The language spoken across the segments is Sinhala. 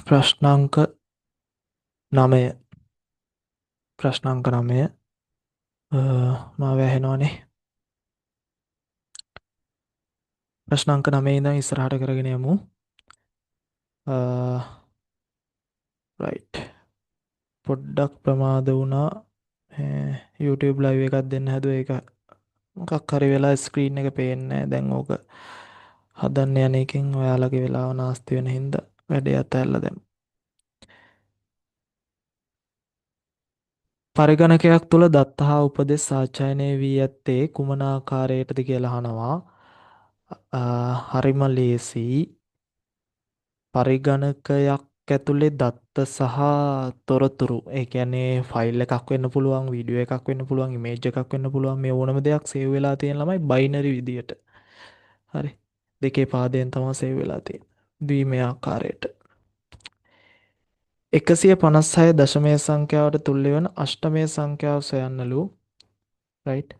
ප්‍රශ්නාංක 9 ප්‍රශ්නාංක 9 මාව ඇහෙනවනේ. ප්‍රශ්නාංක 9 ඉඳන් ඉස්සරහට කරගෙන යමු. රයිට්. පොඩ්ඩක් ප්‍රමාද වුණා. YouTube live එකක් දෙන්න හැදුවා. ඒක මොකක් හරි වෙලා ස්ක්‍රීන් එක පේන්නේ නැහැ. දැන් ඕක හදන්න යන එකෙන් ඔයාලගේ වෙලාව නාස්ති වෙන හින්දා වැඩේ අතහැරලා දැම්මා. පරිගණකයක් තුළ දත්ත හා උපදෙස් සාචයනය වී ඇත්තේ කුමන ආකාරයටද කියලා අහනවා. හරිම ලේසි. පරිගණකයක් ඇතුලේ දත්ත සහ තොරතුරු, ඒ කියන්නේ ෆයිල් එකක් වෙන්න පුළුවන්, වීඩියෝ එකක් වෙන්න පුළුවන්, ඉමේජ් එකක් වෙන්න පුළුවන්, මේ ඕනම දෙයක් සේව් වෙලා තියෙන ළමයි බයිනරි විදියට. හරි. දෙකේ පාදයෙන් තමයි සේව් වෙලා තියෙන්නේ. ද්විමය ආකාරයට. 156 දශමයේ සංඛ්‍යාවට තුල්‍ය වන අෂ්ටමයේ සංඛ්‍යාව සොයන්නලු. රයිට්.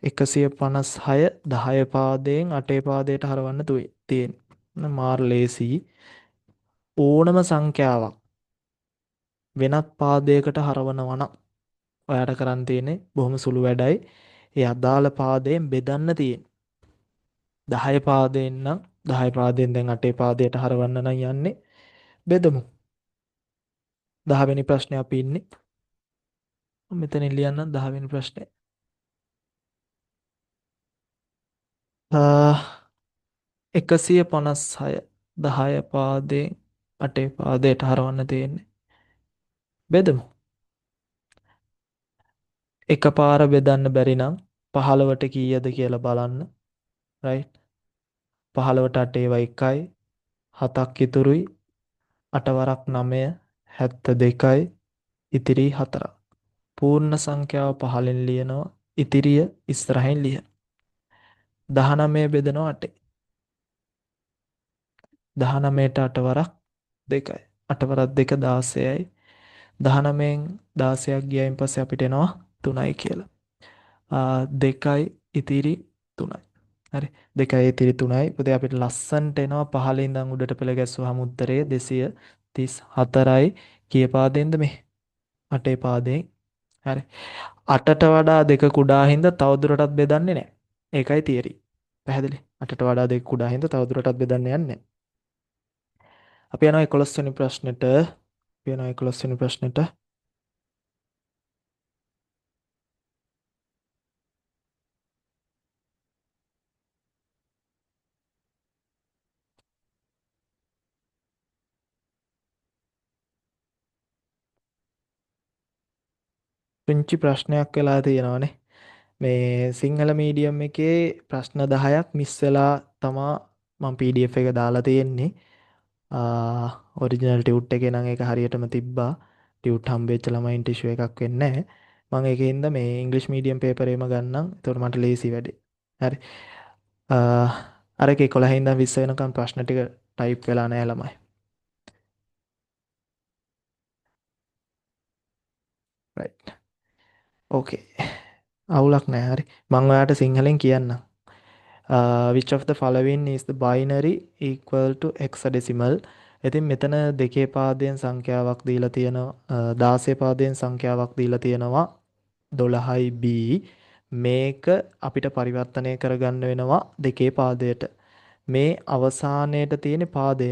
156 10 පාදයෙන් 8 පාදයට හරවන්න තියෙන්නේ. මාර ලේසි. ඕනම සංඛ්‍යාවක් වෙනත් පාදයකට හරවනවා නම් ඔයාට කරන් තියෙන්නේ බොහොම සුළු වැඩයි. ඒ අදාළ පාදයෙන් බෙදන්න තියෙන්නේ. 10 පාදයෙන් නම් 10 පාදයෙන් දැන් 8 පාදයට හරවන්න නම් යන්නේ. බෙදමු. 10 වෙනි ප්‍රශ්නේ අපි ඉන්නේ. මෙතනින් ලියන්නම් 10 වෙනි ප්‍රශ්නේ. 156 10 පාදයෙන් 8 පාදයට හරවන්න තියෙන්නේ. බෙදමු. එකපාර බෙදන්න බැරි නම් 15ට කීයද කියලා බලන්න. රයිට්. 15ට 8 ඒවා 1යි. 7ක් ඉතුරුයි. 8 වරක් 9 72යි. ඉතිරි 4ක්. පූර්ණ සංඛ්‍යාව පහලින් ලියනවා. ඉතිරිය ඉස්සරහින් ලියන. 19 බෙදනවා 8. 19ට 8 වරක් 2යි. 8 වරක් 2 16යි. 19න් 16ක් ගියයින් පස්සේ අපිට එනවා 3යි කියලා. 2යි ඉතිරි 3යි. හරි. 2යි ඉතිරි 3යි. පුතේ අපිට ලස්සන්ට එනවා පහලින් ඉඳන් උඩට පෙළ ගැස්සුවාම උත්තරේ 234යි. කී පාදයෙන්ද මේ? 8 පාදයෙන්. හරි. 8ට වඩා 2 කුඩා හින්දා තවදුරටත් බෙදන්නේ නැහැ. ඒකයි තියරි. පැහැදිලි? 8ට වඩා 2 කුඩා හින්දා තවදුරටත් බෙදන්න යන්නේ නැහැ. අපි යනවා 11 වෙනි ප්‍රශ්නෙට. අපි යනවා 11 වෙනි ප්‍රශ්නෙට. පුංචි ප්‍රශ්නයක් වෙලා තියෙනවානේ. මේ සිංහල මීඩියම් එකේ ප්‍රශ්න 10ක් මිස් වෙලා තමා මම PDF එක දාලා තියෙන්නේ. ඔරිජිනල් ටියුට් එකේ නම් ඒක හරියටම තිබ්බා. ටියුට් හම්බෙච්ච ළමයින්ට ඉෂුව එකක් වෙන්නේ නැහැ. මම ඒකෙන්ද මේ ඉංග්‍රීසි මීඩියම් පේපර් එකම ගන්නම්. ඒතකොට මට ලේසි වැඩේ. හරි. අර එක 11 ඉඳන් 20 වෙනකම් ප්‍රශ්න ටික ටයිප් වෙලා නැහැ ළමයි. right. okay. අවුලක් නැහැ. හරි. මම ඔයාලට සිංහලෙන් කියන්නම්. Which of the following is the binary equal to hexadecimal? ඉතින් මෙතන දෙකේ පාදයෙන් සංඛ්‍යාවක් දීලා තියෙනවා. 16 පාදයෙන් සංඛ්‍යාවක් දීලා තියෙනවා. 12යි b. මේක අපිට පරිවර්තනය කරගන්න වෙනවා දෙකේ පාදයට. මේ අවසානයේට තියෙන පාදය,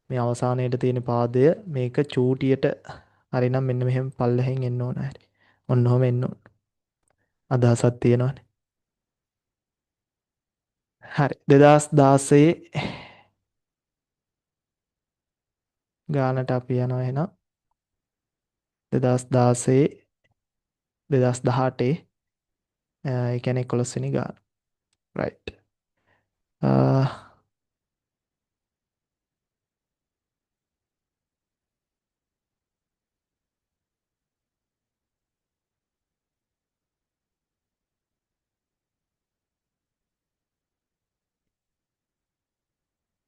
මේ අවසානයේට තියෙන පාදය මේක චූටියට හරිනම් මෙන්න මෙහෙම පල්ලෙහෙන් එන්න ඕන. හරි. ඔන්න ඔහම එන්න ඕන. අදහසක් තියෙනවනේ. හරි. 2016 ගානට අපි යනවා එහෙනම්. 2016 2018 ඒ කියන්නේ 11 වෙනි ගාන. right.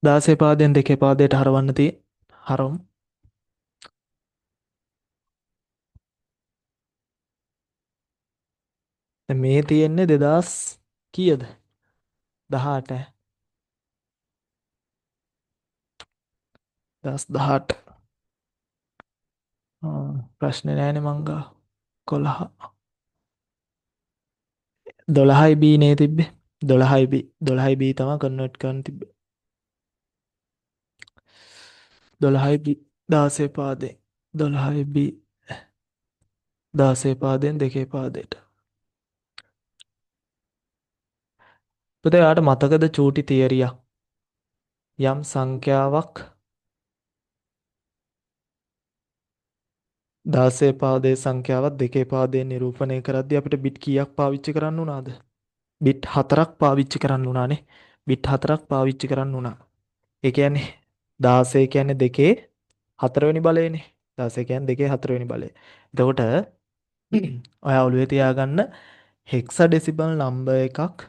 16 පාදයෙන් දෙකේ පාදයට හරවන්න තියෙන හරවමු. දැන් මේ තියෙන්නේ 2000 කීයද? 18. 2018. ප්‍රශ්නේ නෑනේ මංගා. 11. 12යි B නේ තිබ්බේ. 12යි B. 12යි B තමයි කන්වර්ට් කරන්න තිබ්බේ. 12යි B 16 පාදයෙන්. 12යි B 16 පාදයෙන් දෙකේ පාදයට. පුතේ ඔයාට මතකද චූටි තියරියක්? යම් සංඛ්‍යාවක් 16 පාදයේ සංඛ්‍යාවක් දෙකේ පාදයෙන් නිරූපණය කරද්දී අපිට බිට් කීයක් පාවිච්චි කරන්න උනාද? බිට් 4ක් පාවිච්චි කරන්න උනානේ. බිට් 4ක් පාවිච්චි කරන්න උනා. ඒ කියන්නේ 16 කියන්නේ දෙකේ හතරවෙනි බලයනේ. 16 කියන්නේ දෙකේ හතරවෙනි බලය. එතකොට ඔයා ඔළුවේ තියාගන්න හෙක්සාඩෙසිමල් නම්බර් එකක්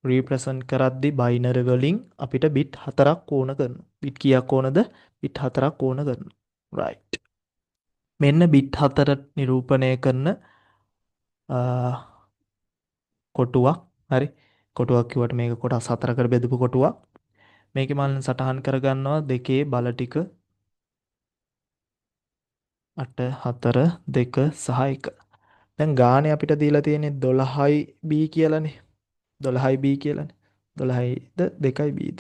රීප්‍රසන්ට් කරද්දී බයිනරි වලින් අපිට බිට් 4ක් ඕන කරනවා. බිට් කීයක් ඕනද? බිට් 4ක් ඕන කරනවා. right. මෙන්න බිට් 4 නිරූපණය කරන කොටුවක්. හරි. කොටුවක් කිව්වට මේක කොටස් 4කට බෙදපු කොටුවක්. මේකේ මම සටහන් කරගන්නවා දෙකේ බල ටික 8 4 2 සහ 1. දැන් ගානේ අපිට දීලා තියෙන්නේ 12යි B කියලානේ. 12යි B කියලානේ. 12යිද 2යි Bද?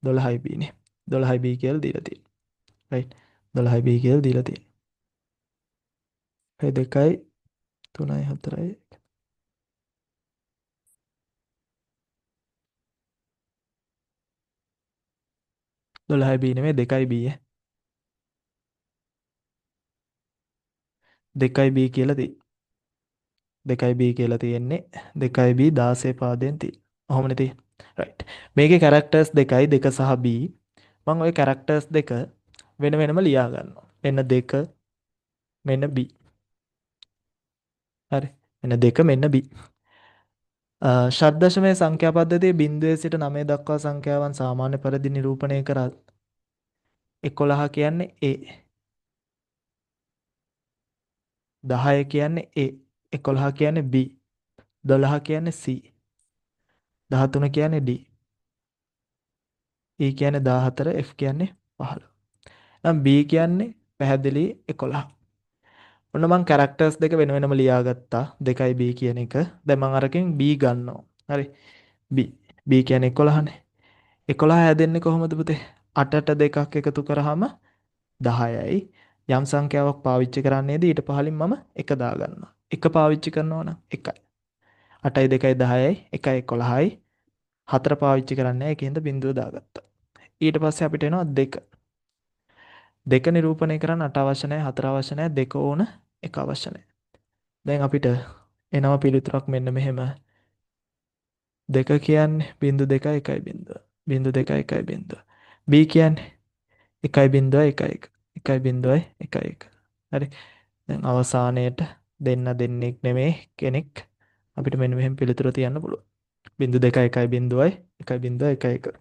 12යි B නේ. 12යි B කියලා දීලා තියෙන්නේ. right. 12යි B කියලා දීලා තියෙන්නේ. ඒ 2යි 3යි 4යි 12යි B නෙමෙයි 2යි B 2යි B කියලා තියෙන්නේ. 2යි B කියලා තියෙන්නේ. 2යි B 16 පාදයෙන් තියෙන්නේ. ඔහොමනේ තියෙන්නේ. right. මේකේ characters දෙකයි 2 සහ B. මම ওই characters දෙක වෙන වෙනම ලියා ගන්නවා. මෙන්න 2 මෙන්න B. හරි. මෙන්න 2 මෙන්න B. ෂඩ්දශමයේ සංඛ්‍යා පද්ධතියේ 0 සිට 9 දක්වා සංඛ්‍යාවන් සාමාන්‍ය පරිදි නිරූපණය කරත් 11 කියන්නේ A. 10 කියන්නේ A. 11 කියන්නේ B. 12 කියන්නේ C. 13 කියන්නේ D. E කියන්නේ 14, F කියන්නේ 15. නම් B කියන්නේ පැහැදිලි 11. ඔන්න මං characters දෙක වෙන වෙනම ලියාගත්තා. 2යි B කියන එක. දැන් මං අරකින් B ගන්නවා. හරි. B. B කියන්නේ 11නේ. 11 හැදෙන්නේ කොහොමද පුතේ? 8ට දෙකක් එකතු කරාම 10යි. යම් සංඛ්‍යාවක් පාවිච්චි කරන්නේද ඊට පහලින් මම 1 දාගන්නවා. 1 පාවිච්චි කරනවා නම් 1යි. 8යි 2යි 10යි 1යි 11යි. 4 පාවිච්චි කරන්නේ නැහැ. ඒකෙන්ද බිඳුව දාගත්තා. ඊට පස්සේ අපිට එනවා 2. 2 නිරූපණය කරන්න 8 අවශ්‍ය නැහැ, 4 අවශ්‍ය නැහැ, 2 ඕන, 1 අවශ්‍ය නැහැ. දැන් අපිට එනවා පිළිතුරක් මෙන්න මෙහෙම. 2 කියන්නේ 0.2 1යි බිඳුව. 0.2 1යි බිඳුව. B කියන්නේ 1.1 1.1 හරි. දැන් අවසානයේට දෙන්නෙක් නෙමේ කෙනෙක් අපිට මෙන්න මෙහෙම පිළිතුර තියන්න පුළුවන්. 0.2 1.1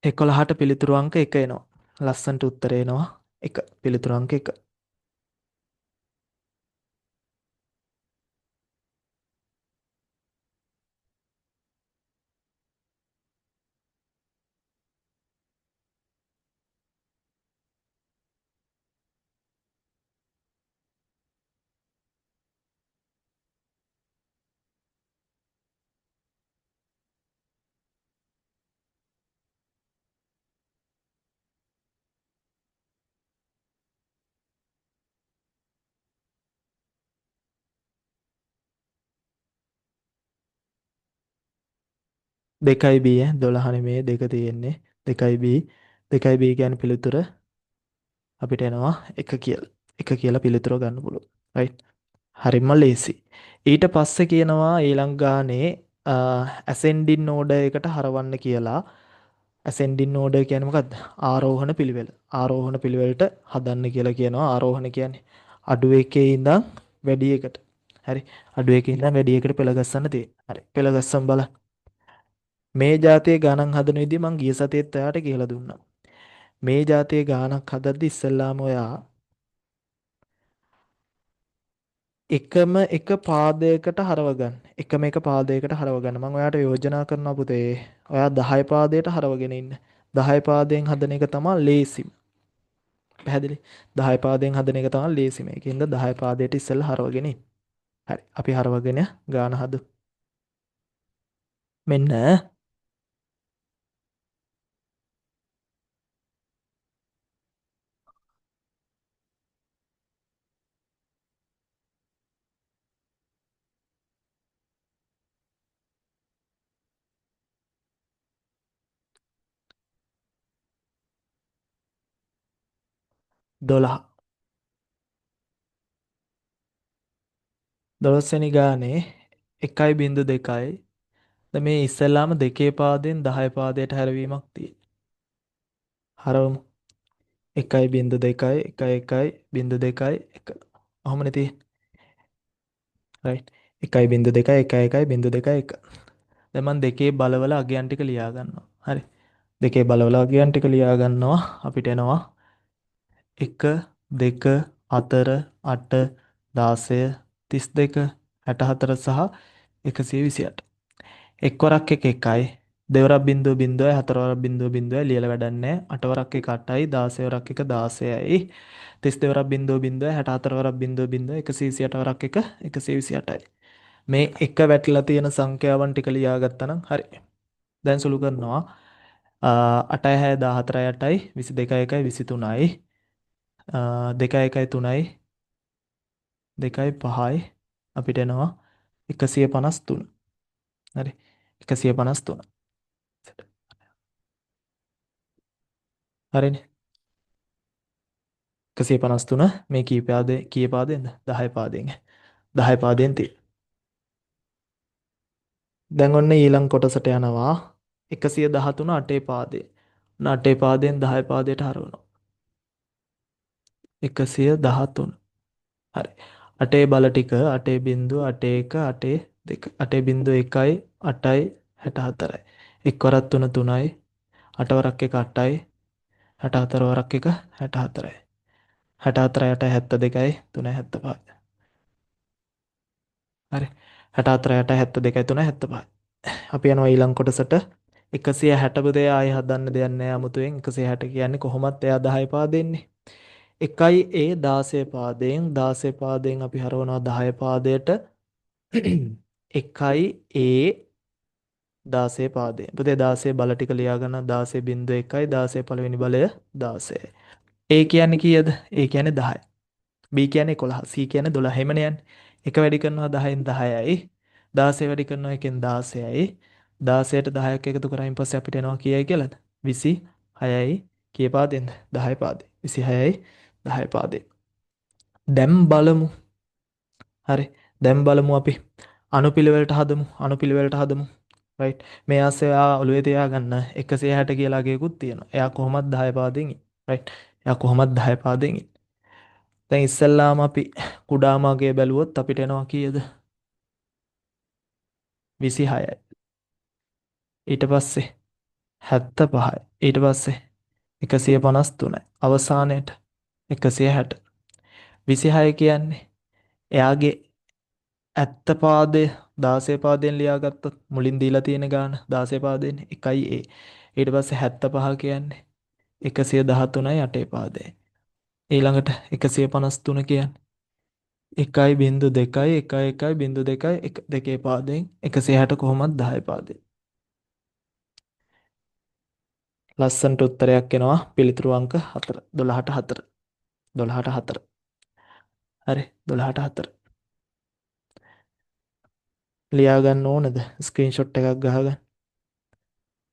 11ට පිළිතුරු අංක 1 එනවා. ලස්සන්ට උත්තරේ එනවා 1. පිළිතුරු අංක 1. දෙකයි B 12 නෙමේ දෙක තියෙන්නේ. 2යි B. 2යි B කියන්නේ පිළිතුර අපිට එනවා 1 කියලා. 1 කියලා පිළිතුර ගන්න පුළුවන්. right. හරිම ලේසි. ඊට පස්සේ කියනවා ඊළඟ ගානේ ascending order එකට හරවන්න කියලා. ascending order කියන්නේ මොකද්ද? ආරෝහණ පිළිවෙල. ආරෝහණ පිළිවෙලට හදන්න කියලා කියනවා. ආරෝහණ කියන්නේ අඩු එකේ ඉඳන් වැඩි එකට. හරි. අඩු එකේ ඉඳන් වැඩි එකට පෙළ ගස්සන්න තියෙන. හරි. පෙළ ගස්සන් බලන්න. මේ જાතියේ ගණන් හදන විදිහ මං ගිය සතියේත් ඔයාලට කියලා දුන්නා. මේ જાතියේ ගානක් හදද්දි ඉස්සෙල්ලාම ඔයා එකම එක පාදයකට හරව ගන්න. එකම එක පාදයකට හරව ගන්න. මම ඔයාට යෝජනා කරනවා පුතේ. ඔයා 10 පාදයට හරවගෙන ඉන්න. 10 පාදයෙන් හදන එක තමයි ලේසිම. පැහැදිලි? 10 පාදයෙන් හදන එක තමයි ලේසිම. ඒකින්ද 10 පාදයට ඉස්සෙල්ලා හරවගෙන ඉන්න. හරි. අපි හරවගෙන ගාන හදමු. මෙන්න 12. 12 වෙනි ගානේ 1.2යි. දැන් මේ ඉස්සෙල්ලාම දෙකේ පාදයෙන් 10 පාදයට හැරවීමක් තියෙනවා. හරවමු. 1.2යි 1.1.2යි 1. ඔහොමනේ තියෙන්නේ. රයිට්. 1.2යි 1.1.2යි 1. දැන් මම දෙකේ බලවල අගයන් ටික ලියා ගන්නවා. හරි. දෙකේ බලවල අගයන් ටික ලියා ගන්නවා. අපිට එනවා 1 2 4 8 16 32 64 සහ 128. එක්වරක් එක එකයි, දෙවරක් බිංදුව බිංදුවයි, හතරවරක් බිංදුව බිංදුවයි ලියලා වැඩක් නැහැ. අටවරක් එක 8යි, 16වරක් එක 16යි, 32වරක් බිංදුව බිංදුවයි, 64වරක් බිංදුව බිංදුවයි, 128 වරක් එක 128යි. මේ එක වැටලා තියෙන සංඛ්‍යාවන් ටික ලියා ගත්තා නම් හරි. දැන් සුළු කරනවා. 8යි 6 14යි 8යි 22යි 1යි 23යි 2යි 1යි 3යි 2යි 5යි අපිට එනවා 153. හරි. 153. හරිනේ. 153 මේ කී පාදයෙන්ද? 10 පාදයෙන්. 10 පාදයෙන් තියෙන. දැන් ඔන්න ඊළඟ කොටසට යනවා. 113 අටේ පාදේ. ඔන්න අටේ පාදයෙන් 10 පාදයට හරවනවා. 113. හරි. අටේ බල ටික අටේ බිංදුව අටේ 1 අටේ 2 අටේ බිංදුව 1යි 8යි 64යි. එක් වරක් 3 3යි 8 වරක් එක 8යි 64 වරක් එක 64යි. 64 8 72යි 3 75යි. හරි. 64 8 72යි 3 75යි. අපි යනවා ඊළඟ කොටසට. 160 පුතේ ආයෙ හදන්න දෙයක් නැහැ 아무තෙන්. 160 කියන්නේ කොහොමත් එයා 10 පාදෙන්නේ. 1යි ඒ 16 පාදයෙන් 16 පාදයෙන් අපි හරවනවා 10 පාදයට. 1යි ඒ 16 පාදයෙන්. පුතේ 16 බල ටික ලියා ගන්න. 16.1යි 16 පළවෙනි බලය 16යි. ඒ කියන්නේ කීයද? ඒ කියන්නේ 10යි. B කියන්නේ 11, C කියන්නේ 12. එහෙමනේ යන්නේ. එක වැඩි කරනවා 10න් 10යි. 16 වැඩි කරනවා එකෙන් 16යි. 16ට 10ක් එකතු කරායින් පස්සේ අපිට එනවා කීයයි කියලාද? 26යි. කී පාදෙන්ද? 10 පාදේ. 26යි 10 පාදේ. දැන් බලමු. හරි. දැන් බලමු අපි අනුපිළිවෙලට හදමු. අනුපිළිවෙලට හදමු. රයිට්. මේ ආස්සේ ඔයා ඔළුවේ තියාගන්න 160 කියලා අගයකුත් තියෙනවා. එයා කොහොමද 10 පාදෙන් ඉන්නේ. රයිට්. එයා කොහොමද 10 පාදෙන් ඉන්නේ. දැන් ඉස්සෙල්ලාම අපි කුඩාම අගය බැලුවොත් අපිට එනවා කීයද? 26යි. ඊට පස්සේ 75යි. ඊට පස්සේ 153යි. අවසානයේට 160. 26 කියන්නේ එයාගේ ඇත්ත පාදය 16 පාදයෙන් ලියාගත්තොත් මුලින් දීලා තියෙන ගාන 16 පාදයෙන් 1යි ඒ. ඊට පස්සේ 75 කියන්නේ 113යි 8 පාදයෙන්. ඊළඟට 153 කියන්නේ 1.2යි 1.1.2යි 2 පාදයෙන් 160 කොහොමද 10 පාදයෙන්. ලස්සනට උත්තරයක් එනවා පිළිතුරු අංක 4 12ට 4 12ට 4. හරි 12ට 4. ලියා ගන්න ඕනද? ස්ක්‍රීන්ෂොට් එකක් ගහගන්න.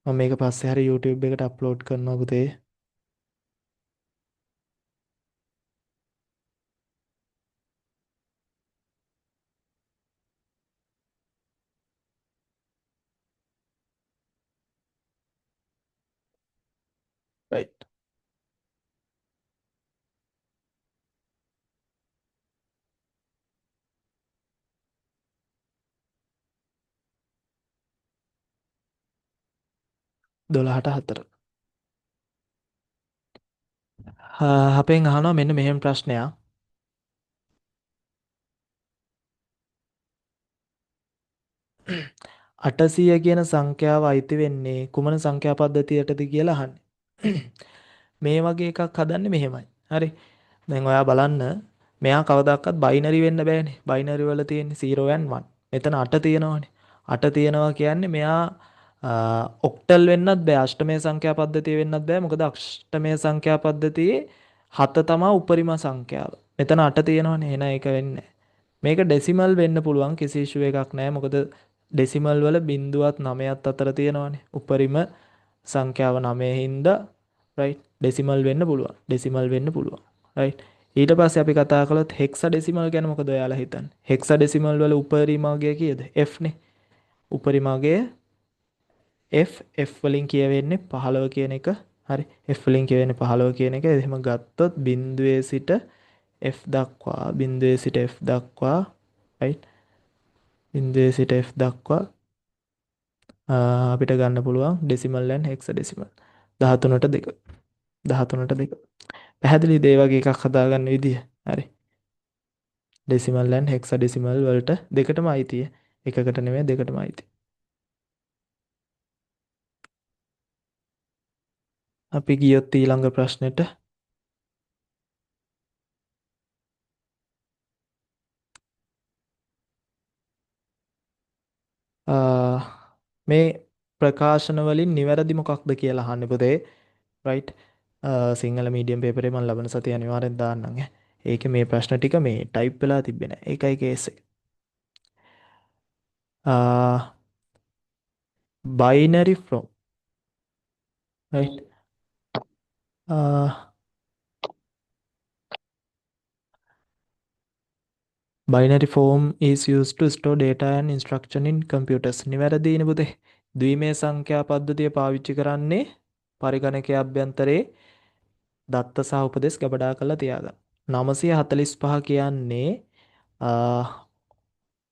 මම මේක පස්සේ හරි YouTube එකට අප්ලෝඩ් කරනවා පුතේ. right. දොළහට 4. අපෙන් අහනවා මෙන්න මෙහෙම ප්‍රශ්නයක්. 800 කියන සංඛ්‍යාව අයිති වෙන්නේ කුමන සංඛ්‍යා පද්ධතියටද කියලා අහන්නේ. මේ වගේ එකක් හදන්නේ මෙහෙමයි. හරි. දැන් ඔයා බලන්න මෙයා කවදාකවත් බයිනරි වෙන්න බෑනේ. බයිනරි වල තියෙන්නේ 0 and 1. මෙතන 8 තියෙනවානේ. 8 තියෙනවා කියන්නේ මෙයා ඔක්ටල් වෙන්නත් බෑ. අෂ්ටමය සංඛ්‍යා පද්ධතිය වෙන්නත් බෑ. මොකද අෂ්ටමය සංඛ්‍යා පද්ධතියේ 7 තමයි උපරිම සංඛ්‍යාව. මෙතන 8 තියෙනවානේ. එහෙනම් ඒක වෙන්නේ නැහැ. මේක ඩෙසිමල් වෙන්න පුළුවන් කිසි ඉෂුව එකක් නැහැ. මොකද ඩෙසිමල් වල බිංදුවත් 9ත් අතර තියෙනවානේ. උපරිම සංඛ්‍යාව 9 හින්දා රයිට් ඩෙසිමල් වෙන්න පුළුවන්. ඩෙසිමල් වෙන්න පුළුවන්. රයිට් ඊට පස්සේ අපි කතා කළොත් හෙක්සාඩෙසිමල් ගැන මොකද ඔයාලා හිතන්නේ? හෙක්සාඩෙසිමල් වල උපරිම අගය කීයද? F නේ. උපරිම අගය F වලින් කියවෙන්නේ 15 කියන එක. හරි. F වලින් කියවෙන්නේ 15 කියන එක. එහෙම ගත්තොත් බිංදුවේ සිට F දක්වා බිංදුවේ සිට F දක්වා රයිට් බිංදුවේ සිට F දක්වා අපිට ගන්න පුළුවන් ඩෙසිමල් and හෙක්සාඩෙසිමල් 13ට 2 13ට 2 පැහැදිලිද ඒ වගේ එකක් හදාගන්න විදිය හරි ඩෙසිමල් and හෙක්සාඩෙසිමල් වලට දෙකටම අයිතියි එකකට නෙමෙයි දෙකටම අයිතියි අපි ගියොත් ඊළඟ ප්‍රශ්නෙට මේ ප්‍රකාශන වලින් නිවැරදි මොකක්ද කියලා අහන්නේ පුතේ රයිට් සිංහල මීඩියම් පේපරේ මම ලබන සතිය අනිවාර්යෙන් දාන්නම් ඈ. ඒකේ මේ ප්‍රශ්න ටික මේ ටයිප් වෙලා තිබ්බේ නෑ. ඒකයි කේස් එක. binary from right binary form is used to store data and instruction in computers. නිවැරදිනේ පුතේ. ද්විමේය සංඛ්‍යා පද්ධතිය පාවිච්චි කරන්නේ පරිගණකයේ අභ්‍යන්තරයේ දත්ත සහ උපදෙස් ගබඩා කරලා තියාගන්න. 945 කියන්නේ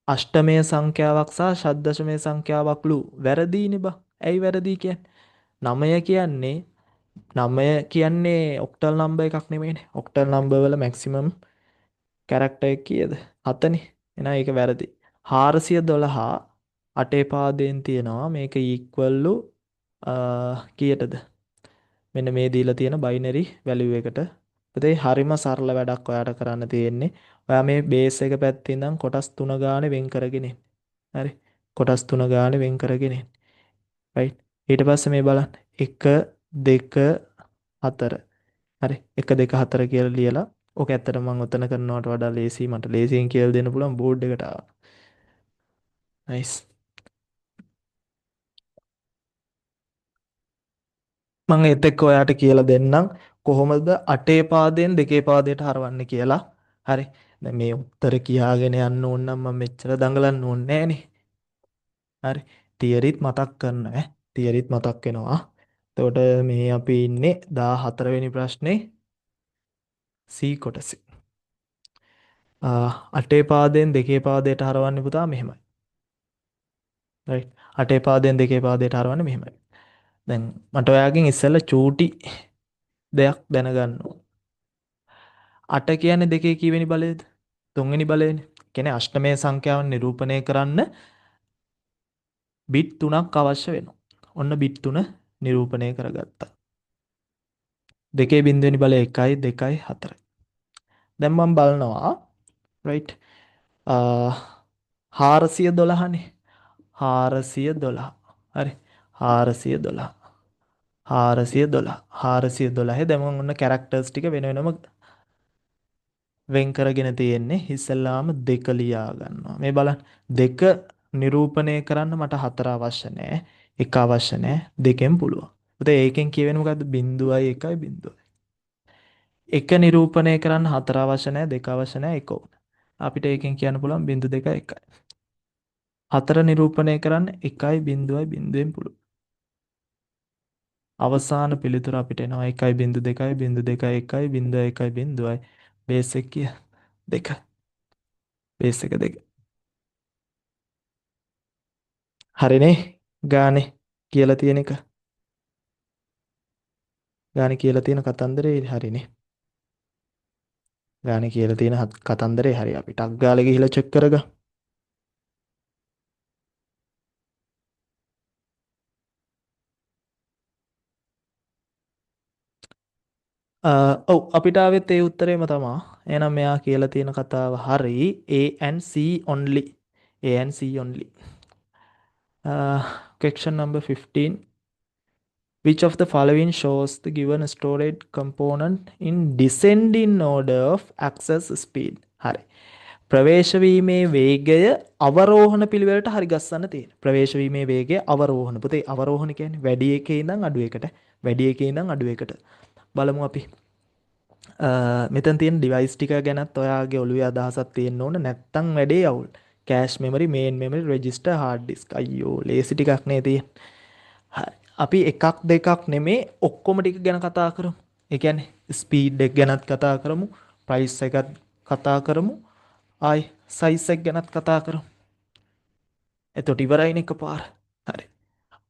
අෂ්ටමය සංඛ්‍යාවක් සහ ෂඩ්දශමය සංඛ්‍යාවක්ලු. වැරදීනේ බා. ඇයි වැරදි කියන්නේ? 9 කියන්නේ 9 කියන්නේ ඔක්ටල් නම්බර් එකක් නෙමෙයිනේ. ඔක්ටල් නම්බර් වල මැක්සිමම් කැරක්ටර් එක කීයද? 7නේ. එහෙනම් ඒක වැරදි. 412 අටේ පාදයෙන් තියෙනවා මේක equal කීයටද? මෙන්න මේ දීලා තියෙන බයිනරි වැලියු එකට. ඒකේ හරිම සරල වැඩක් ඔයාට කරන්න තියෙන්නේ. ඔයා මේ බේස් එක පැත්තේ ඉඳන් කොටස් 3 ගානේ වෙන් කරගෙන ඉන්න. හරි. කොටස් 3 ගානේ වෙන් කරගෙන ඉන්න. right ඊට පස්සේ මේ බලන්න 1 2 4 හරි 1 2 4 කියලා ලියලා ඕක ඇත්තට මම ඔතන කරනවට වඩා ලේසි මට ලේසියෙන් කියලා දෙන්න පුළුවන් බෝඩ් එකට ආවා nice මම එතෙක් ඔයාට කියලා දෙන්නම් කොහොමද අටේ පාදයෙන් දෙකේ පාදයට හරවන්නේ කියලා හරි දැන් මේ උත්තර කියාගෙන යන්න ඕන නම් මම මෙච්චර දඟලන්න ඕනේ නෑනේ හරි තියරිත් මතක් කරන්න ඈ තියරිත් මතක් වෙනවා එතකොට මේ අපි ඉන්නේ 14 වෙනි ප්‍රශ්නේ C කොටසේ. අටේ පාදයෙන් දෙකේ පාදයට හරවන්නේ පුතා මෙහෙමයි. right. අටේ පාදයෙන් දෙකේ පාදයට හරවන්නේ මෙහෙමයි. දැන් මට ඔයාගෙන් ඉස්සෙල්ලා චූටි දෙයක් දැනගන්න ඕන. 8 කියන්නේ දෙකේ කීවෙනි බලයේද? තුන්වෙනි බලයේනේ. කියන්නේ අෂ්ටමය සංඛ්‍යාව නිරූපණය කරන්න බිට් 3ක් අවශ්‍ය වෙනවා. ඔන්න බිට් 3 නිරූපණය කරගත්තා. දෙකේ බිඳුවෙනි බලය 1යි 2යි 4යි. දැන් මම බලනවා right 412නේ 412 හරි 412 412 412 දැන් මම ඔන්න කැරක්ටර්ස් ටික වෙන වෙනම වෙන් කරගෙන තියෙන්නේ ඉස්සෙල්ලාම දෙක ලියා ගන්නවා මේ බලන්න දෙක නිරූපණය කරන්න මට 4 අවශ්‍ය නැහැ 1 අවශ්‍ය නැහැ දෙකෙන් පුළුවන් ඒත් ඒකෙන් කියවෙන්නේ මොකද්ද 0යි 1යි 0යි 1 නිරූපණය කරන්න 4 අවශ්‍ය නැහැ 2 අවශ්‍ය නැහැ 1 ඕන අපිට ඒකෙන් කියන්න පුළුවන් 0.2 1යි 4 නිරූපණය කරන්න 1යි 0යි 0ෙන් පුළුවන් අවසාන පිළිතුර අපිට එනවා 1.2යි 0.2යි 1යි 0.1යි 0යි බේස් එක කිය 2 බේස් එක 2 හරිනේ ගානේ කියලා තියෙන එක ගානේ කියලා තියෙන කතන්දරේ හරිනේ ගානේ කියලා තියෙන කතන්දරේ හරි අපි ටක් ගාලා ගිහිල්ලා චෙක් කරගමු ඔව් අපිට ආවෙත් ඒ උත්තරේම තමයි. එහෙනම් මෙයා කියලා තියෙන කතාව හරි. A and C only. A and C only. Question number 15. Which of the following shows the given storage component in descending order of access speed? හරි. ප්‍රවේශ වීමේ වේගය අවරෝහණ පිළිවෙලට හරි ගස්සන්න තියෙන. ප්‍රවේශ වීමේ වේගය අවරෝහණ. පුතේ අවරෝහණ කියන්නේ වැඩි එකේ ඉඳන් අඩු එකට. වැඩි එකේ ඉඳන් අඩු එකට. බලමු අපි. මෙතන තියෙන ඩිවයිස් ටික ගැනත් ඔයාගේ ඔළුවේ අදහසක් තියෙන්න ඕන. නැත්තම් වැඩේ අවුල්. කෑෂ් මෙමරි, මේන් මෙමරි, රෙජිස්ටර්, හાર્ඩ් ඩිස්ක්. අයියෝ ලේසි ටිකක් නේ තියෙන්නේ. හරි. අපි එකක් දෙකක් නෙමේ ඔක්කොම ටික ගැන කතා කරමු. ඒ කියන්නේ ස්පීඩ් එක ගැනත් කතා කරමු, ප්‍රයිස් එකත් කතා කරමු, ආයි සයිස් එක ගැනත් කතා කරමු. එතකොට ඉවරයිනේ එකපාර. හරි.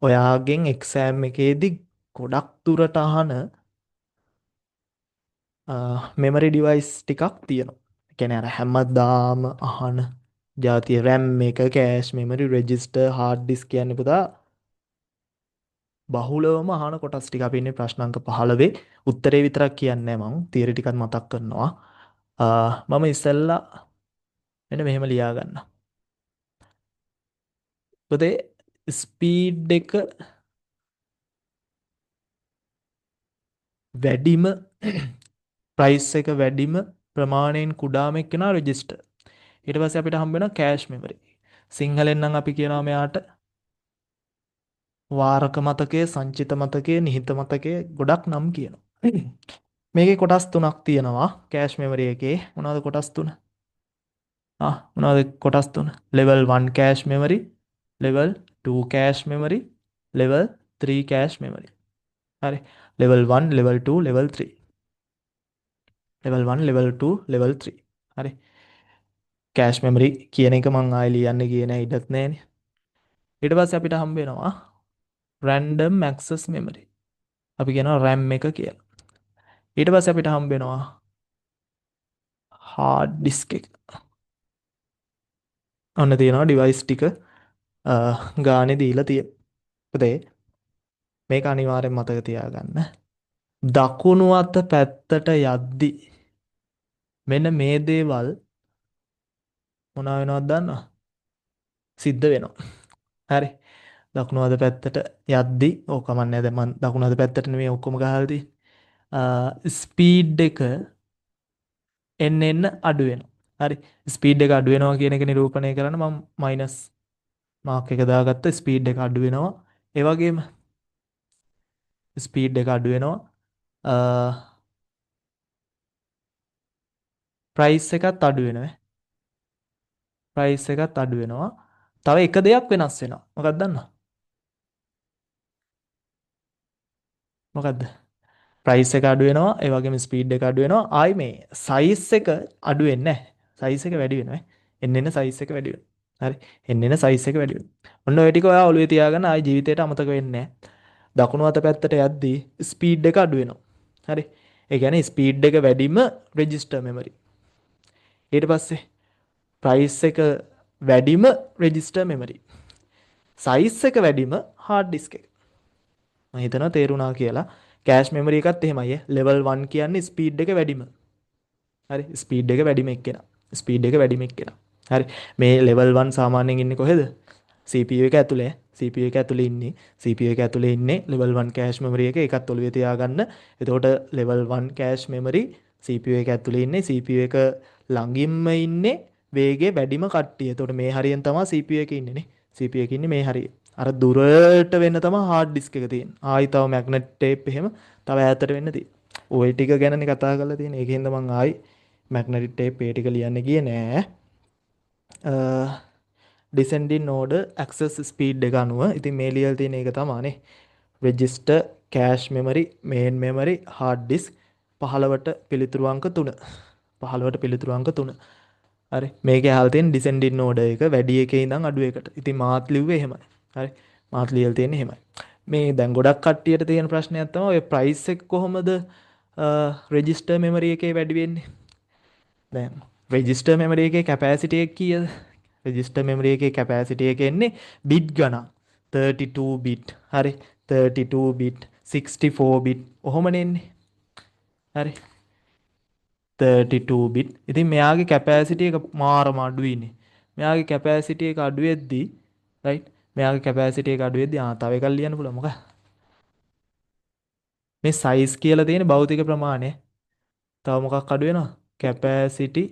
ඔයාගෙන් එක්සෑම් එකේදී ගොඩක් දුරට අහන මෙමරි ඩිවයිස් ටිකක් තියෙනවා. ඒ කියන්නේ අර හැමදාම අහන ජාතිය RAM එක, cash memory, register, hard disc කියන්නේ පුතා බහුලවම අහන කොටස් ටික. අපි ඉන්නේ ප්‍රශ්න අංක 15. උත්තරේ විතරක් කියන්නේ මම තියරි ටිකක් මතක් කරනවා. මම ඉස්සෙල්ලා මෙන්න මෙහෙම ලියා ගන්න. පුතේ ස්පීඩ් එක වැඩිම ප්‍රයිස් එක වැඩිම ප්‍රමාණයෙන් කුඩාම එක්කෙනා රෙජිස්ටර්. ඊට පස්සේ අපිට හම්බ වෙනවා කෑෂ් මෙමරි. සිංහලෙන් නම් අපි කියනවා මෙයාට වාරක මතකය, සංචිත මතකය, නිහිත මතකය ගොඩක් නම් කියනවා. මේකේ කොටස් තුනක් තියෙනවා කෑෂ් මෙමරි එකේ. මොනවද කොටස් තුන? මොනවද කොටස් තුන? level 1 cache memory, level 2 cache memory, level 3 cache memory. හරි. level 1, level 2, level 3. level 1, level 2, level 3. හරි. cache memory කියන එක මං ආයෙ ලියන්න ගියේ නෑ ඉඩක් නෑනේ. ඊට පස්සේ අපිට හම්බ වෙනවා random access memory. අපි කියනවා RAM එක කියලා. ඊට පස්සේ අපිට හම්බ වෙනවා hard disk එක. ඔන්න තියෙනවා device ටික ගානේ දීලා තියෙන. පුතේ මේක අනිවාර්යෙන් මතක තියාගන්න. දකුණු අත පැත්තට යද්දි මෙන්න මේ දේවල් මොනවා වෙනවද දන්නවද? සිද්ධ වෙනවා. හරි. දකුණු අත පැත්තට යද්දි ඕක කමන්නේ දැන් මම දකුණු අත පැත්තට නෙමෙයි ඔක්කොම ගහලා තියෙන්නේ. ස්පීඩ් එක එන්න අඩු වෙනවා. හරි. ස්පීඩ් එක අඩු වෙනවා කියන එක නිරූපණය කරන්න මම මයිනස් මාක් එක දාගත්ත. ස්පීඩ් එක අඩු වෙනවා. ඒ වගේම ස්පීඩ් එක අඩු වෙනවා. ප්‍රයිස් එකත් අඩු වෙනවා. ප්‍රයිස් එකත් අඩු වෙනවා. තව එක දෙයක් වෙනස් වෙනවා. මොකක්ද දන්නවද? මොකද්ද? ප්‍රයිස් එක අඩු වෙනවා. ඒ වගේම ස්පීඩ් එක අඩු වෙනවා. ආයි මේ සයිස් එක අඩු වෙන්නේ නැහැ. සයිස් එක වැඩි වෙනවා. එන්න සයිස් එක වැඩි වෙනවා. හරි. එන්න සයිස් එක වැඩි වෙනවා. ඔන්න ඔය ටික ඔයා ඔළුවේ තියාගන්න ආයි ජීවිතේට අමතක වෙන්නේ නැහැ. දකුණු අත පැත්තට යද්දී ස්පීඩ් එක අඩු වෙනවා. හරි. ඒ කියන්නේ ස්පීඩ් එක වැඩිම රෙජිස්ටර් මෙමරි. ඊට පස්සේ ප්‍රයිස් එක වැඩිම රෙජිස්ටර් මෙමරි. සයිස් එක වැඩිම හાર્ඩ් ඩිස්ක් එක. මම හිතනවා තේරුණා කියලා. කෑෂ් මෙමරි එකත් එහෙමයි. level 1 කියන්නේ ස්පීඩ් එක වැඩිම. හරි. ස්පීඩ් එක වැඩිම එක්කෙනා. ස්පීඩ් එක වැඩිම එක්කෙනා. හරි. මේ level 1 සාමාන්‍යයෙන් ඉන්නේ කොහෙද? CPU එක ඇතුලේ. CPU එක ඇතුලේ ඉන්නේ. CPU එක ඇතුලේ ඉන්නේ level 1 cache memory එක. ඒකත් ඔළුවේ තියාගන්න. එතකොට level 1 cache memory CPU එක ඇතුලේ ඉන්නේ. CPU එක ළඟින්ම ඉන්නේ වේගය වැඩිම කට්ටිය. එතකොට මේ හරියෙන් තමයි CPU එකේ ඉන්නේ නේ. CPU එකේ ඉන්නේ මේ හරිය. අර දුරට වෙන්න තමයි hard disk එක තියෙන්නේ. ආයි තව magnet tape එහෙම තව ඈතට වෙන්න තියෙන්නේ. ওই ටික ගැනනේ කතා කරලා තියෙන්නේ. ඒකෙන්ද මං ආයි magnetic tape ඒ ටික ලියන්න ගියේ නෑ. descending order access speed එක අනුව ඉතින් මේ ලියලා තියෙන එක තමයිනේ. register, cache memory, main memory, hard disk 15ට පිළිතුරු අංක 3. 15ට පිළිතුරු අංක 3. හරි. මේකේ අහලා තියෙන descending order එක වැඩි එකේ ඉඳන් අඩු එකට. ඉතින් මාත් ලිව්වේ එහෙමයි. හරි. මාත් ලියලා තියෙන්නේ එහෙමයි. මේ දැන් ගොඩක් කට්ටියට තියෙන ප්‍රශ්නයක් තමයි ඔය price එක කොහොමද register memory එකේ වැඩි වෙන්නේ? දැන් register memory එකේ capacity එක කීයද? register memory එකේ capacity එක එන්නේ bit ගණන්. 32 bit. හරි. 32 bit, 64 bit ඔහොමනේ එන්නේ. හරි. 32 bit. ඉතින් මෙයාගේ capacity එක මාරම අඩුයිනේ. මෙයාගේ capacity එක අඩු වෙද්දී right මෙයාගේ capacity එක අඩු වෙද්දී තව එකක් ලියන්න පුළුවන් මොකක්ද? මේ size කියලා තියෙන භෞතික ප්‍රමාණය. තව මොකක් අඩු වෙනවද? capacity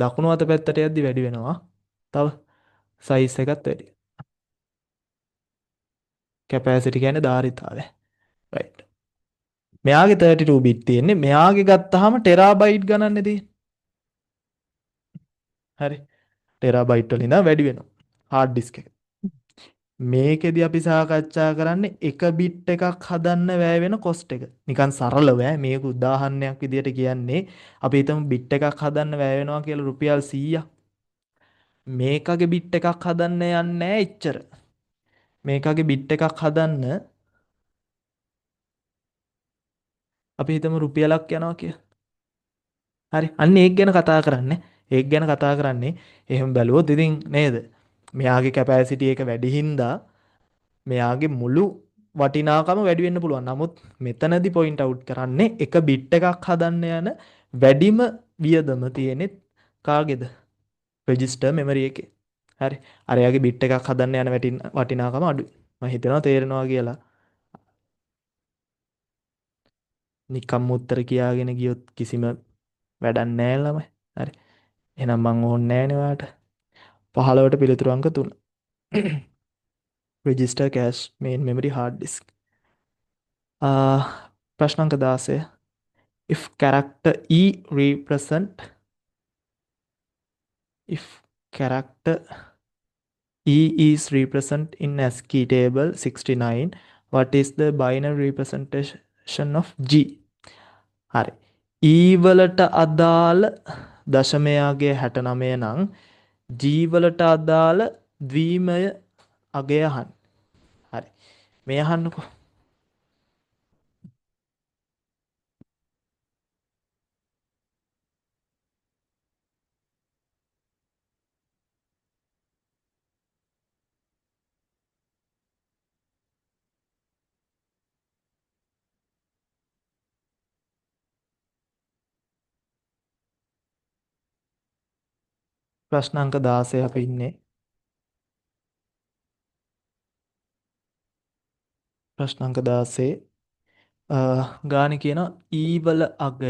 දකුණු අත පැත්තට යද්දි වැඩි වෙනවා. තව size එකත් වැඩි. capacity කියන්නේ ධාරිතාවය. right. මෙයාගේ 32 bit තියෙන්නේ. මෙයාගේ ගත්තාම terabyte ගණන්නේ තියෙන්නේ. හරි. terabyte වලින් ඉඳන් වැඩි වෙනවා. hard disk එක. මේකෙදි අපි සාකච්ඡා කරන්නේ එක බිට් එකක් හදන්න වැය වෙන කොස්ට් එක. නිකන් සරලව මේක උදාහරණයක් විදියට කියන්නේ අපි හිතමු බිට් එකක් හදන්න වැය වෙනවා කියලා රුපියල් 100ක්. මේකගේ බිට් එකක් හදන්න යන්නේ නැහැ එච්චර. මේකගේ බිට් එකක් හදන්න අපි හිතමු රුපියලක් යනවා කියලා. හරි. අන්න ඒක ගැන කතා කරන්නේ. ඒක ගැන කතා කරන්නේ. එහෙම බැලුවොත් ඉතින් නේද? මෙයාගේ කැපැසිටි එක වැඩි හින්දා මෙයාගේ මුළු වටිනාකම වැඩි වෙන්න පුළුවන්. නමුත් මෙතනදී පොයින්ට් අවුට් කරන්නේ එක බිට් එකක් හදන්න යන වැඩිම වියදම තියෙන්නේ කාගේද? රෙජිස්ටර් මෙමරි එකේ. හරි. අරයාගේ බිට් එකක් හදන්න යන වටිනාකම අඩුයි. මම හිතනවා තේරෙනවා කියලා. නිකම්ම උත්තර කියාගෙන ගියොත් කිසිම වැඩක් නැහැ ළමයි. හරි. එහෙනම් මං ඕන්නේ නැහැ නේ ඔයාලට. 15ට පිළිතුරු අංක 3. register cache main memory hard disk. ප්‍රශ්න අංක 16. if character E represent if character E is represent in ASCII table 69, what is the binary representation of G? හරි. E වලට අදාළ දශමයාගේ 69 නම් G වලට අදාළ ද්විමය අගය අහන්න. හරි. මේ අහන්නකෝ. ප්‍රශ්න අංක 16 අපි ඉන්නේ. ප්‍රශ්න අංක 16 ගානේ කියනවා E වල අගය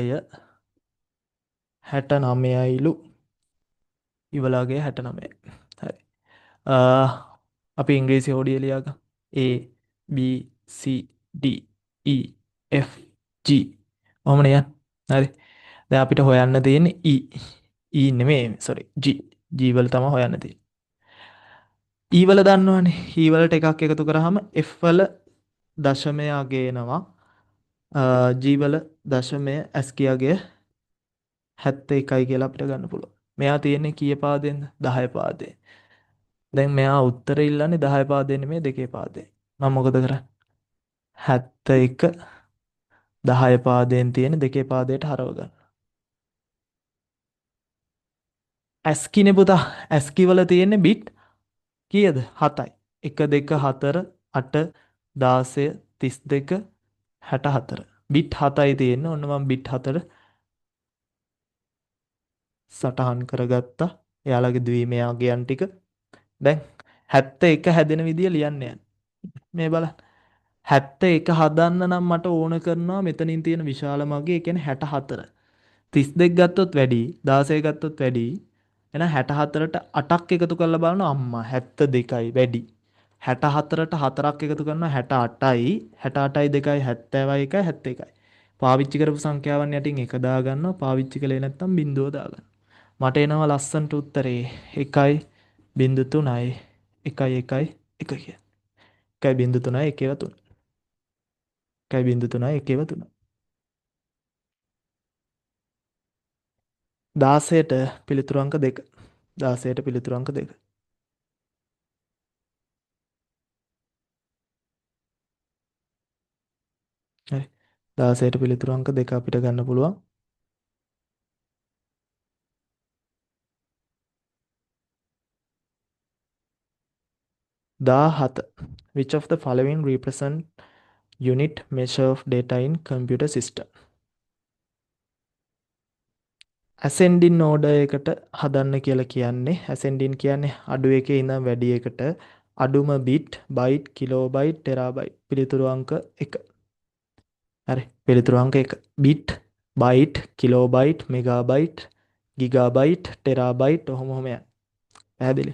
69යිලු. E වල අගය 69යි. හරි. අපි ඉංග්‍රීසි හෝඩිය ලියාගමු. A B C D E F G. ඔහොමනේ යන්නේ. හරි. දැන් අපිට හොයන්න තියෙන්නේ E. E නෙමෙයි sorry G. G වල තමයි හොයන්න තියෙන්නේ. E වල දන්නවනේ. E වලට එකක් එකතු කරාම F වල දශමය අගය එනවා. G වල දශමය ASCII අගය 71යි කියලා අපිට ගන්න පුළුවන්. මෙයා තියෙන්නේ කීයේ පාදෙන්ද? 10 පාදේ. දැන් මෙයා උත්තර ඉල්ලන්නේ 10 පාදේ නෙමෙයි 2 පාදේ. මම මොකද කරන්නේ? 71 10 පාදයෙන් තියෙන 2 පාදයට හරව ගන්න. ASCII නේ පුතා. ASCII වල තියෙන්නේ බිට් කීයද? 7යි. 1 2 4 8 16 32 64. බිට් 7යි තියෙන්නේ. ඔන්න මම බිට් 4 සටහන් කරගත්තා. එයාලගේ ද්විමය අගයන් ටික. දැන් 71 හැදෙන විදිය ලියන්න යන්න. මේ බලන්න. 71 හදන්න නම් මට ඕන කරනවා මෙතනින් තියෙන විශාල මගේ, ඒ කියන්නේ 64. 32 ගත්තොත් වැඩි, 16 ගත්තොත් වැඩි. එහෙනම් 64ට 8ක් එකතු කරලා බලනවා අම්මා 72යි වැඩි. 64ට 4ක් එකතු කරනවා 68යි. 68යි 2යි 71යි 71යි. පාවිච්චි කරපු සංඛ්‍යාවන් යටින් 1 දාගන්නවා. පාවිච්චි කළේ නැත්නම් බිංදුව දාගන්න. මට එනවා ලස්සන්ට උත්තරේ 1.3යි 1.1යි 1 කිය. 1.3යි 1.3. 1.3යි 1.3. 16ට පිළිතුරු අංක 2. 16ට පිළිතුරු අංක 2. හරි. 16ට පිළිතුරු අංක 2 අපිට ගන්න පුළුවන්. දාහත. Which of the following represent unit measure of data in computer system. ascending order එකට හදන්න කියලා කියන්නේ ascending කියන්නේ අඩු එකේ ඉඳන් වැඩි එකට අඩුම bit byte kilobyte terabyte පිළිතුරු අංක 1. හරි පිළිතුරු අංක 1 bit byte kilobyte megabyte gigabyte terabyte ඔහොම යන පැහැදිලි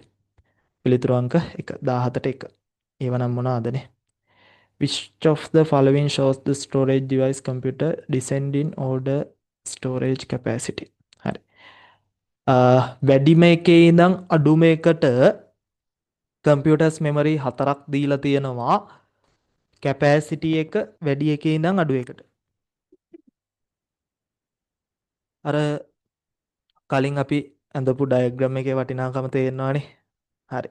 පිළිතුරු අංක 1 17ට 1 ඒව නම් මොනවාදනේ which of the following shows the storage device computer descending order storage capacity හරි වැඩිම එකේ ඉඳන් අඩුම එකට කම්පියුටර්ස් මෙමරි 4ක් දීලා තියෙනවා කැපැසිටි එක වැඩි එකේ ඉඳන් අඩු එකට අර කලින් අපි ඇඳපු ඩයග්‍රෑම් එකේ වටිනාකම තේරෙනවානේ හරි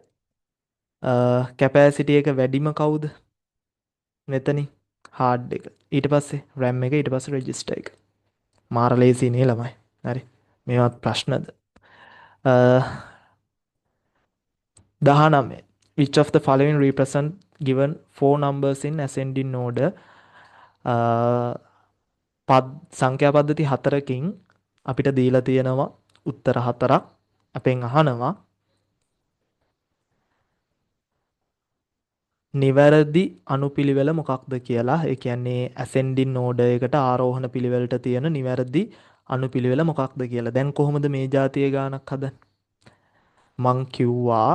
කැපැසිටි එක වැඩිම කවුද මෙතනින් හાર્ඩ් එක ඊට පස්සේ RAM එක ඊට පස්සේ රෙජිස්ටර් එක මාර ලේසි නේ ළමයි හරි මේවත් ප්‍රශ්නද 19 which of the following represent given four numbers in ascending order සංඛ්‍යා පද්ධති 4කින් අපිට දීලා තියෙනවා උත්තර 4ක් අපෙන් අහනවා නිවැරදි අනුපිළිවෙල මොකක්ද කියලා. ඒ කියන්නේ ascending order එකට ආරෝහණ පිළිවෙලට තියෙන නිවැරදි අනුපිළිවෙල මොකක්ද කියලා. දැන් කොහොමද මේ જાතිය ගානක් හදන්නේ? මං කිව්වා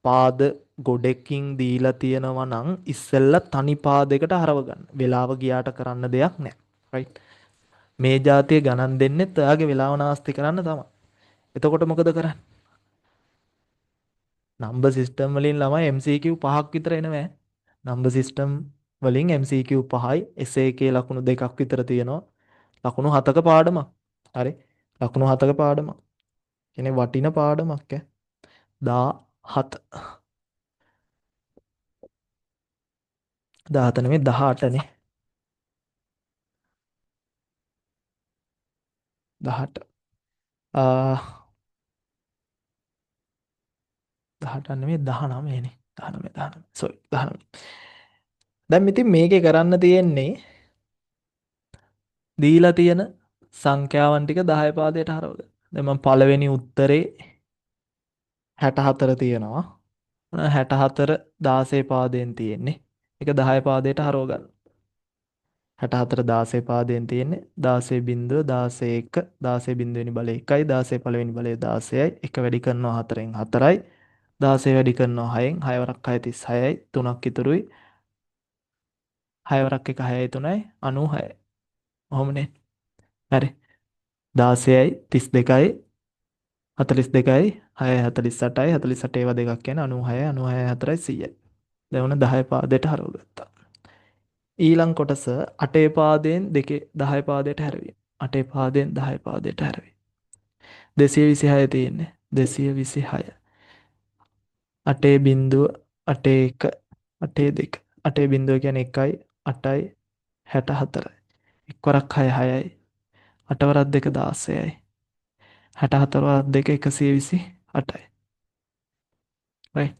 පාද ගොඩකින් දීලා තියෙනවා නම් ඉස්සෙල්ලා තනි පාදයකට හරව ගන්න. වෙලාව ගියාට කරන්න දෙයක් නැහැ. right? මේ જાතිය ගණන් දෙන්නෙත් ඔයාගේ වෙලාව නාස්ති කරන්න තමයි. එතකොට මොකද කරන්නේ? නම්බර් සිස්ටම් වලින් ළමයි MCQ 5ක් විතර එනවා. නම්බර් සිස්ටම් වලින් MCQ 5යි SAK ලකුණු 2ක් විතර තියෙනවා. ලකුණු 7ක පාඩමක්. හරි. ලකුණු 7ක පාඩමක්. කියන්නේ වටින පාඩමක් ඈ. 17 17 නෙමෙයි 18 නේ. 18 18 නෙමෙයි 19 නේ. 19 sorry 19. දැන් ඉතින් මේකේ කරන්න තියෙන්නේ දීලා තියෙන සංඛ්‍යාවන් ටික 10 පාදයට හරවගන්න. දැන් මම පළවෙනි උත්තරේ 64 තියෙනවා. 64 16 පාදයෙන් තියෙන්නේ. ඒක 10 පාදයට හරව ගන්න. 64 16 පාදයෙන් තියෙන්නේ 16 බිංදුව 16 1 16 බිංදුවෙනි බලය 1යි 16 පළවෙනි බලය 16යි 1 වැඩි කරනවා 4ෙන් 4යි 16 වැඩි කරනවා 6ෙන් 6 වරක් 6 36යි 3ක් ඉතුරුයි 6 වරක් 1 6යි 3යි 96යි. ඔහොමනේ. හරි. 16යි 32යි 42යි 6යි 48යි 48 ඒවා දෙකක් කියන්නේ 96යි 96යි 4යි 100යි. දැන් උන 10 පාදයට හරව ගත්තා. ඊළඟ කොටස 8 පාදයෙන් 2 10 පාදයට හැරවීම. 8 පාදයෙන් 10 පාදයට හැරවීම. 226 තියෙන්නේ. 226. 8 බිංදුව 8 1 8 2. 8 බිංදුව කියන්නේ 1යි 8යි 64යි. 1 වරක් 6 6යි. 8 වරක් 2 16යි. 64 වරක් 2 128යි. right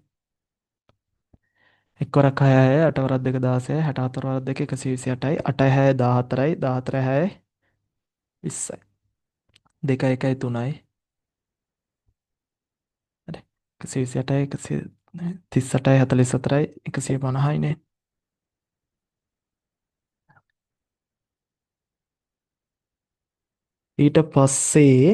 1 වරක් 6 6යි 8 වරක් 2 16යි 64 වරක් 2 128යි 8 6 14යි 14 6 20යි 2 1යි 3යි හරි 128යි 138යි 44යි 150යි නේ ඊට පස්සේ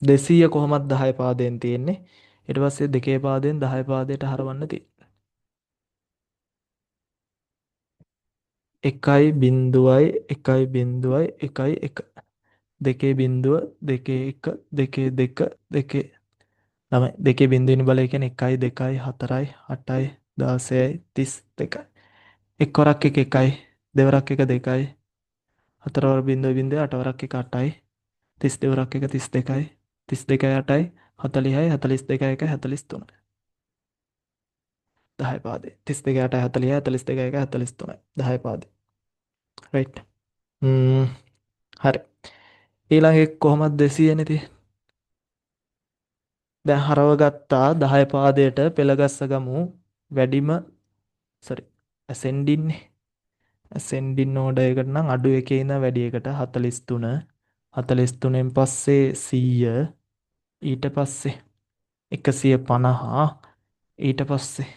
200 කොහොමද 10 පාදයෙන් තියෙන්නේ ඊට පස්සේ දෙකේ පාදයෙන් 10 පාදයට හරවන්න තියෙන්නේ 1යි බිංදුවයි 1යි බිංදුවයි 1යි 1 දෙකේ බිංදුව දෙකේ 1 දෙකේ 2 දෙකේ ළමයි දෙකේ බිංදුවෙනි බලය කියන්නේ 1යි 2යි 4යි 8යි 16යි 32යි එක් වරක් 1 1යි දෙවරක් 1 2යි හතර වර බිංදුව බිංදුව 8 වරක් 1 8යි 32 වරක් 1 32යි 32යි 8යි 40යි 42යි 1 43යි 10 පාදේ 32 8 40යි 42 1 43යි 10 පාදේ right හරි ඊළඟ එක කොහොමද 200 නේ තියෙන්නේ දැන් හරව ගත්තා 10 පාදයට පෙළ ගස්ස ගමු වැඩිම sorry, ascending නේ. ascending order එකට නම් අඩු එකේ ඉඳන් වැඩි එකට 43, 43න් පස්සේ 100, ඊට පස්සේ 150, ඊට පස්සේ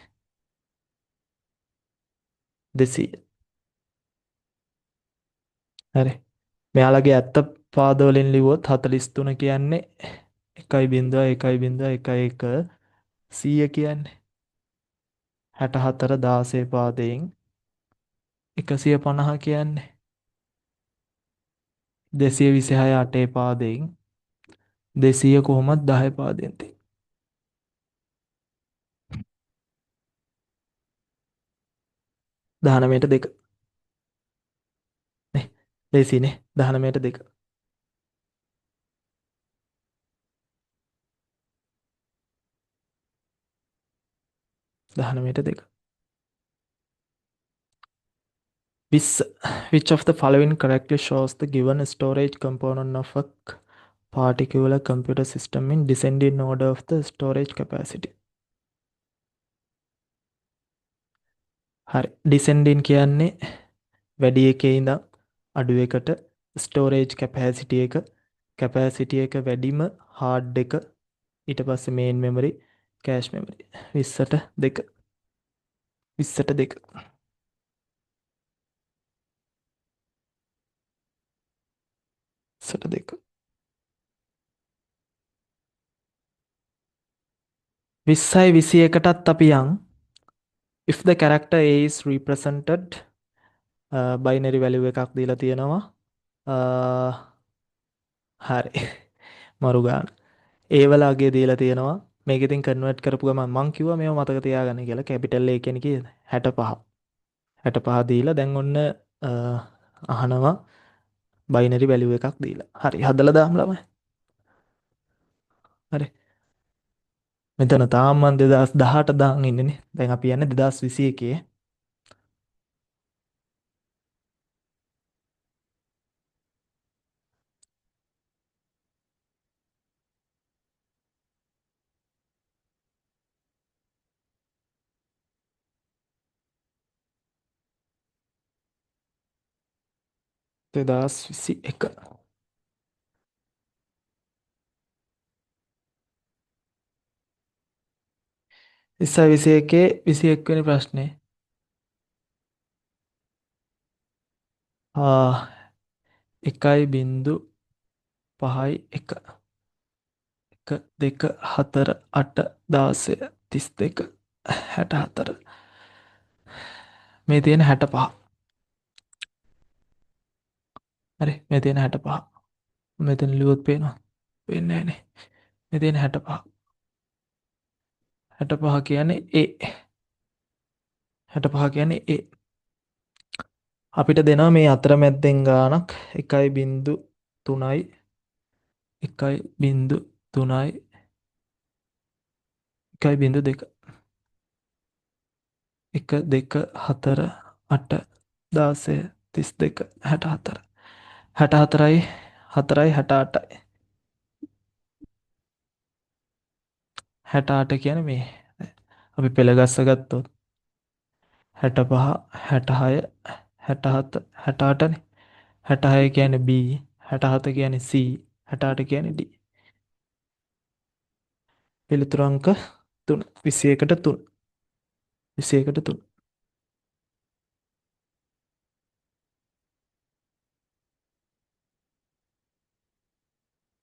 200. හරි. මෙයාලගේ ඇත්ත පාද වලින් ලිව්වොත් 43 කියන්නේ 1.1.1, 100 කියන්නේ 64 16 පාදයෙන් 150 කියන්නේ 226 8 පාදයෙන් 200 කොහොමද 10 පාදයෙන් තියෙන්නේ. 19ට 2 නේ. ලේසියිනේ. 19ට 2. 19ට 2. 20. Which of the following correctly shows the given storage component of a particular computer system in descending order of the storage capacity? හරි. descending කියන්නේ වැඩි එකේ ඉඳන් අඩු එකට storage capacity එක, capacity එක වැඩිම hard එක, ඊට පස්සේ main memory, cache memory. 20ට 2. 20ට 2. 20ට 2. 20යි 21ටත් අපි යන් if the character A is represented binary value එකක් දීලා තියෙනවා. හරි. මරු ගන්න. A වල අගේ දීලා තියෙනවා. මේක ඉතින් කන්වර්ට් කරපු ගමන් මං කිව්වා මේව මතක තියාගන්න කියලා. කැපිටල් A කියන්නේ කීයද? 65. 65 දීලා දැන් ඔන්න අහනවා බයිනරි වැලියු එකක් දීලා. හරි හදලා දාමු ළමයි. හරි. මෙතන තාම මම 2018 දාන් ඉන්නේනේ. දැන් අපි යන්නේ 2021. දෙදස් විසි එක. ඉස්සයි 21 21 වෙනි ප්‍රශ්නේ. ආ 1.5යි 1 1 2 4 8 16 32 64 මේ තියෙන 65. හරි මේ තියෙන 65. මෙතන ලියුවොත් පේනවා. වෙන්නේ නැහැ නේ. මේ තියෙන 65. 65 කියන්නේ A. 65 කියන්නේ A. අපිට දෙනවා මේ අතරමැද්දෙන් ගානක් 1.3යි 1.3යි 1.2 1 2 4 8 16 32 64 64යි 4යි 68යි 68 කියන්නේ මේ අපි පෙළ ගස්ස ගත්තොත් 65 66 67 68නේ 66 කියන්නේ B 67 කියන්නේ C 68 කියන්නේ D. පිළිතුරු අංක 3 21ට 3 21ට 3.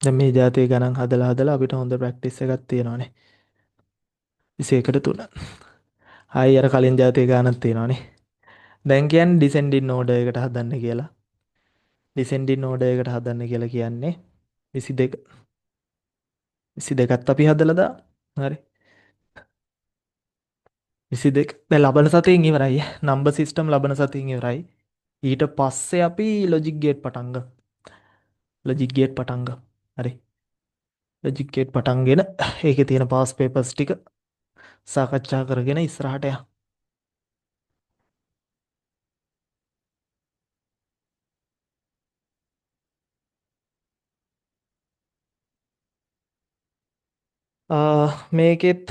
දැන් මේ જાතිය ගණන් හදලා අපිට හොඳ ප්‍රැක්ටිස් එකක් තියෙනවානේ. 21ට 3. ආයි අර කලින් જાතිය ගණනක් තියෙනවානේ. දැන් කියන්නේ descending order එකට හදන්න කියලා. descending order එකට හදන්න කියලා කියන්නේ 22. 22ත් අපි හදලා දාමු. හරි. 22. දැන් ලබන සතියෙන් ඉවරයි. නම්බර් සිස්ටම් ලබන සතියෙන් ඉවරයි. ඊට පස්සේ අපි ලොජික් ගේට් පටන් ගමු. ලොජික් ගේට් පටන් ගමු. හරි. ලොජික් ගේට් පටන්ගෙන ඒකේ තියෙන පාස් පේපර්ස් ටික සාකච්ඡා කරගෙන ඉස්සරහට යමු. මේකෙත්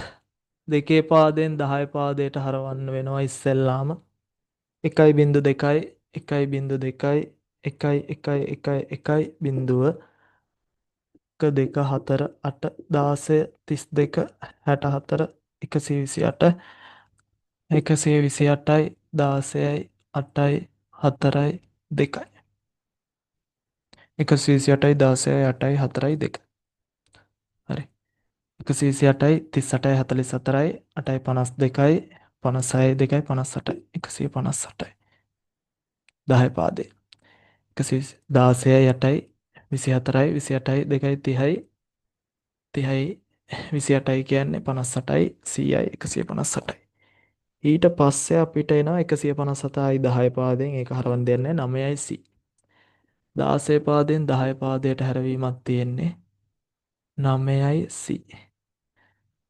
දෙකේ පාදයෙන් 10 පාදයට හරවන්න වෙනවා ඉස්සෙල්ලාම 1.2 1.2 1.1 1 2 4 8 16 32 64 128 128යි 16යි 8යි 4යි 2යි 128යි 16යි 8යි 4යි 2. හරි. 128යි 38යි 44යි 8යි 52යි 56යි 2යි 58යි 158යි 10 පාදේ 116යි 8යි 24යි 28යි 2යි 30යි 30යි 28යි කියන්නේ 58යි 100යි 158යි. ඊට පස්සේ අපිට එනවා 157යි 10 පාදයෙන් ඒක හරවන්න දෙන්නේ 9යි C. 16 පාදයෙන් 10 පාදයට හැරවීමක් තියෙන්නේ 9යි C.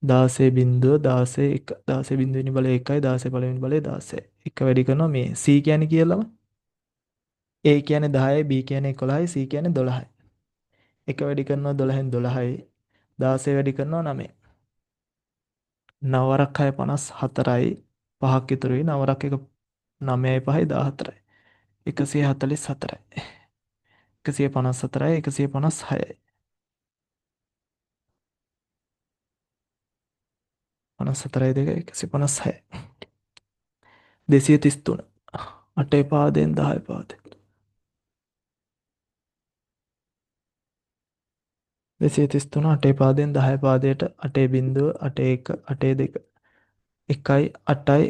16 බිංදුව 16 1 16 බිංදුවෙනි බලය 1යි 16 පළවෙනි බලය 16. එක වැඩි කරනවා මේ C කියන්නේ කියලාම A කියන්නේ 10යි B කියන්නේ 11යි C කියන්නේ 12යි. එක වැඩි කරනවා 12න් 12යි 16 වැඩි කරනවා 9. 9 වරක් 6 54යි 5ක් ඉතුරු වෙයි 9 වරක් 1 9යි 5යි 14යි. 144යි 154යි 156යි 54යි 2 156යි 233 8 පාදයෙන් 10 පාදයට 233 8 පාදයෙන් 10 පාදයට 8 බිංදුව 8 1 8 2 1යි 8යි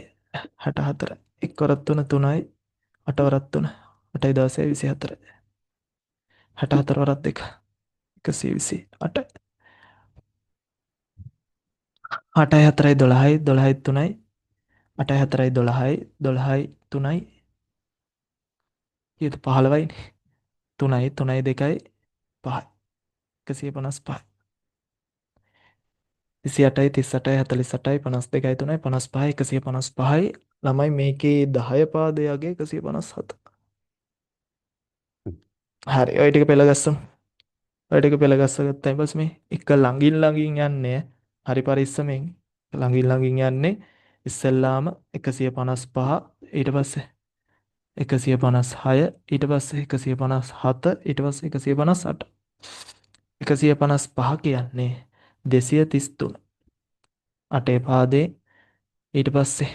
64යි 1 වරක් 3 3යි 8 වරක් 3 8යි 16යි 24යි 64 වරක් 2 128යි 8යි 4යි 12යි 12යි 3යි 8යි 4යි 12යි 12යි 3යි කීයද 15යිනේ 3යි 3යි 2යි 5යි 155යි 28යි 38යි 48යි 52යි 3යි 55යි 155යි ළමයි මේකේ 10 පාදයගේ 157. හරි ඔය ටික පෙළ ගස්සමු. ඔය ටික පෙළ ගස්සගත්තා ඊපස්සේ මේ එක ළඟින් ළඟින් යන්නේ හරි පරිස්සමෙන් ළඟින් ළඟින් යන්නේ ඉස්සෙල්ලාම 155 ඊට පස්සේ 156 ඊට පස්සේ 157 ඊට පස්සේ 158 155 කියන්නේ 233 8 පාදේ ඊට පස්සේ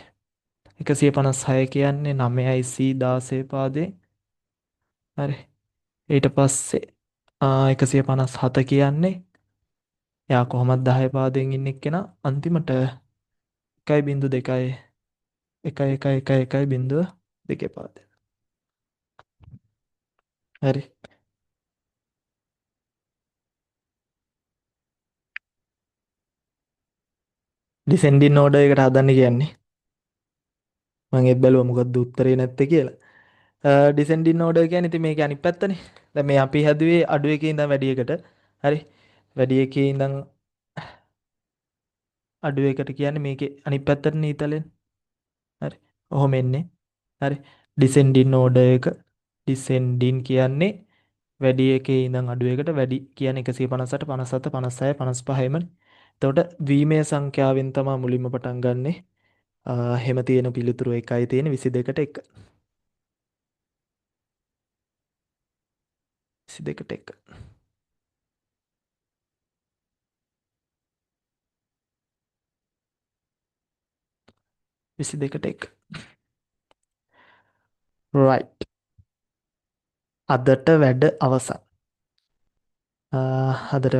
156 කියන්නේ 9යි C 16 පාදේ හරි ඊට පස්සේ 157 කියන්නේ එයා කොහොමද 10 පාදයෙන් ඉන්න එක්කෙනා අන්තිමට 1.2 1 බිංදුව දෙකේ පාදේ හරි ඩිසෙන්ඩින් ඕඩර් එකට හදන්න කියන්නේ මම ඒත් බැලුවා මොකද්ද උත්තරේ නැත්තේ කියලා ඩිසෙන්ඩින් ඕඩර් කියන්නේ ඉතින් මේකේ අනිත් පැත්තනේ දැන් මේ අපි හැදුවේ අඩු එකේ ඉඳන් වැඩි එකට හරි වැඩි එකේ ඉඳන් අඩු එකට කියන්නේ මේකේ අනිත් පැත්තටනේ ඊතලෙන් හරි ඔහොම එන්නේ හරි ඩිසෙන්ඩින් ඕඩර් එක ඩිසෙන්ඩින් කියන්නේ වැඩි එකේ ඉඳන් අඩු එකට වැඩි කියන්නේ 158 57 56 55 එමනේ එතකොට ද්විමය සංඛ්‍යාවෙන් තමයි මුලින්ම පටන් ගන්නෙ එහෙම තියෙන පිළිතුරු එකයි තියෙන 22ට 1 22ට 1 22ට 1 right අදට වැඩ අවසන් අදට